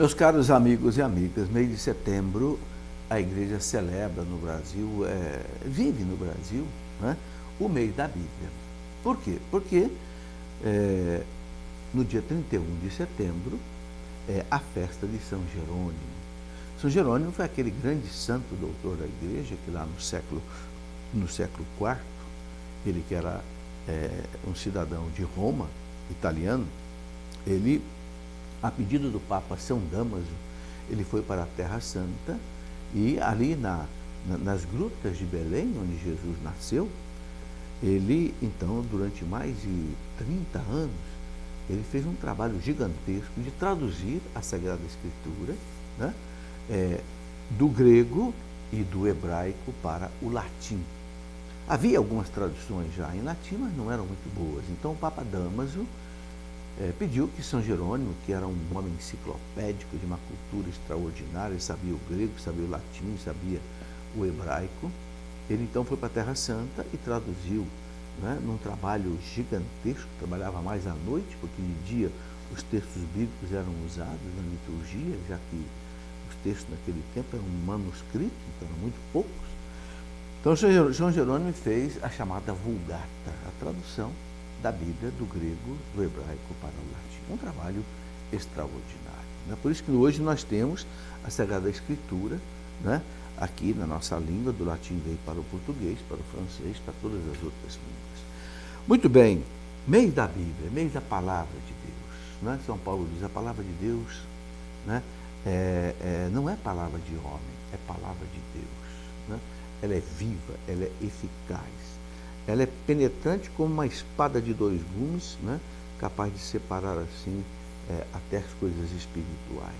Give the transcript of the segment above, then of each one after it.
Meus caros amigos e amigas, mês de setembro a igreja celebra no Brasil, vive no Brasil, né, o mês da Bíblia. Por quê? Porque no dia 31 de setembro é a festa de São Jerônimo. São Jerônimo foi aquele grande santo doutor da igreja que lá no século IV, ele que era um cidadão de Roma, italiano, ele, a pedido do Papa São Damaso, ele foi para a Terra Santa e ali nas grutas de Belém, onde Jesus nasceu, ele, então, durante mais de 30 anos, ele fez um trabalho gigantesco de traduzir a Sagrada Escritura, né, do grego e do hebraico para o latim. Havia algumas traduções já em latim, mas não eram muito boas. Então o Papa Damaso pediu que São Jerônimo, que era um homem enciclopédico de uma cultura extraordinária, ele sabia o grego, sabia o latim, sabia o hebraico, ele então foi para a Terra Santa e traduziu, né, num trabalho gigantesco, trabalhava mais à noite, porque de dia os textos bíblicos eram usados na liturgia, já que os textos naquele tempo eram manuscritos, então eram muito poucos. Então São Jerônimo fez a chamada Vulgata, a tradução da Bíblia do grego, do hebraico para o latim. Um trabalho extraordinário, né? Por isso que hoje nós temos a Sagrada Escritura, né, aqui na nossa língua, do latim veio para o português, para o francês, para todas as outras línguas. Muito bem, mês da Bíblia, mês da Palavra de Deus, né? São Paulo diz, a Palavra de Deus, né, não é palavra de homem, é palavra de Deus, né? Ela é viva, ela é eficaz, ela é penetrante como uma espada de dois gumes, né, capaz de separar assim até as coisas espirituais.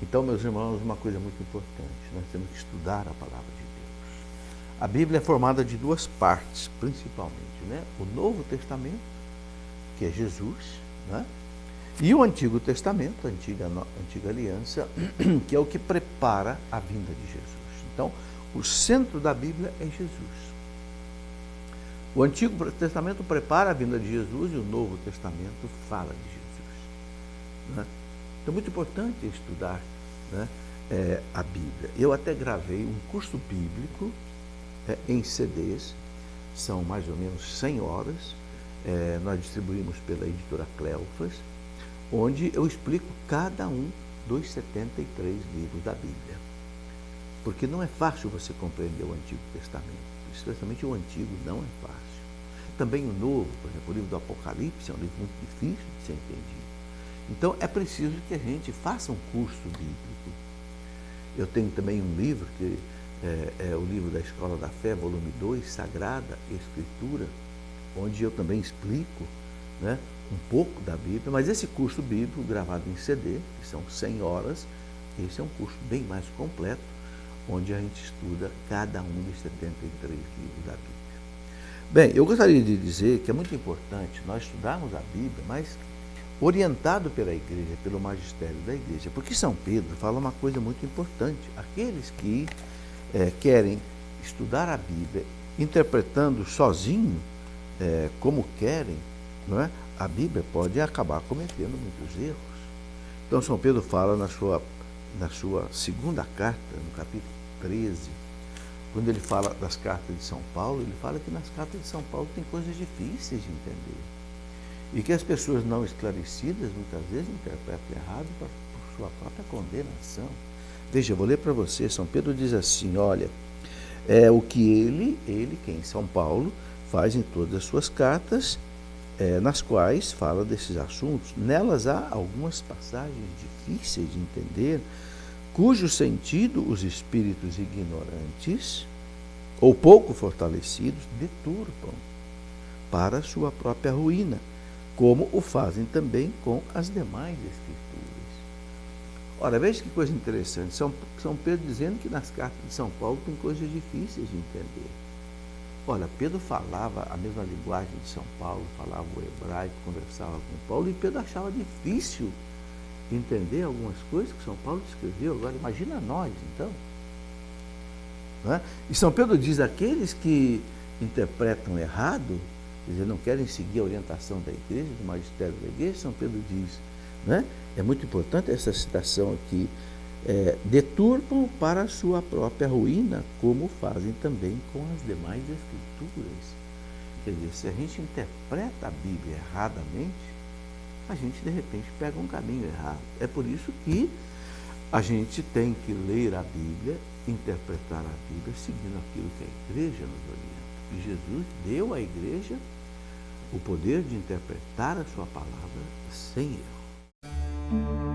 Então, meus irmãos, uma coisa muito importante, nós temos que estudar a palavra de Deus. A Bíblia é formada de duas partes, principalmente, né? O Novo Testamento, que é Jesus, né? E o Antigo Testamento, a antiga aliança, que é o que prepara a vinda de Jesus. Então, o centro da Bíblia é Jesus. O Antigo Testamento prepara a vinda de Jesus e o Novo Testamento fala de Jesus, né? Então é muito importante estudar, né, a Bíblia. Eu até gravei um curso bíblico em CDs, são mais ou menos 100 horas, nós distribuímos pela editora Cleofas, onde eu explico cada um dos 73 livros da Bíblia. Porque não é fácil você compreender o Antigo Testamento, especialmente o Antigo não é fácil. Também o Novo, por exemplo, o livro do Apocalipse é um livro muito difícil de ser entendido. Então é preciso que a gente faça um curso bíblico. Eu tenho também um livro, que é o livro da Escola da Fé, volume 2, Sagrada Escritura, onde eu também explico, né, um pouco da Bíblia, mas esse curso bíblico gravado em CD, que são 100 horas, esse é um curso bem mais completo, onde a gente estuda cada um dos 73 livros da Bíblia. Bem, eu gostaria de dizer que é muito importante nós estudarmos a Bíblia, mas orientado pela igreja, pelo magistério da igreja, porque São Pedro fala uma coisa muito importante. Aqueles que querem estudar a Bíblia interpretando sozinho, como querem, não é? A Bíblia pode acabar cometendo muitos erros. Então São Pedro fala na sua segunda carta, no capítulo 13, quando ele fala das cartas de São Paulo, ele fala que nas cartas de São Paulo tem coisas difíceis de entender. E que as pessoas não esclarecidas, muitas vezes, interpretam errado por sua própria condenação. Veja, eu vou ler para você. São Pedro diz assim, olha, o que ele, quem? São Paulo, faz em todas as suas cartas, nas quais fala desses assuntos. Nelas há algumas passagens difíceis de entender, cujo sentido os espíritos ignorantes ou pouco fortalecidos deturpam para a sua própria ruína, como o fazem também com as demais escrituras. Ora, veja que coisa interessante, São Pedro dizendo que nas cartas de São Paulo tem coisas difíceis de entender. Olha, Pedro falava a mesma linguagem de São Paulo, falava o hebraico, conversava com Paulo, e Pedro achava difícil entender algumas coisas que São Paulo escreveu. Agora, imagina nós, então. Não é? E São Pedro diz, aqueles que interpretam errado, quer dizer, não querem seguir a orientação da igreja, do magistério da igreja, São Pedro diz, né? É muito importante essa citação aqui. Deturpam para a sua própria ruína, como fazem também com as demais escrituras. Quer dizer, se a gente interpreta a Bíblia erradamente, a gente de repente pega um caminho errado. É por isso que a gente tem que ler a Bíblia, interpretar a Bíblia, seguindo aquilo que a igreja nos orienta. E Jesus deu à igreja o poder de interpretar a sua palavra sem erro.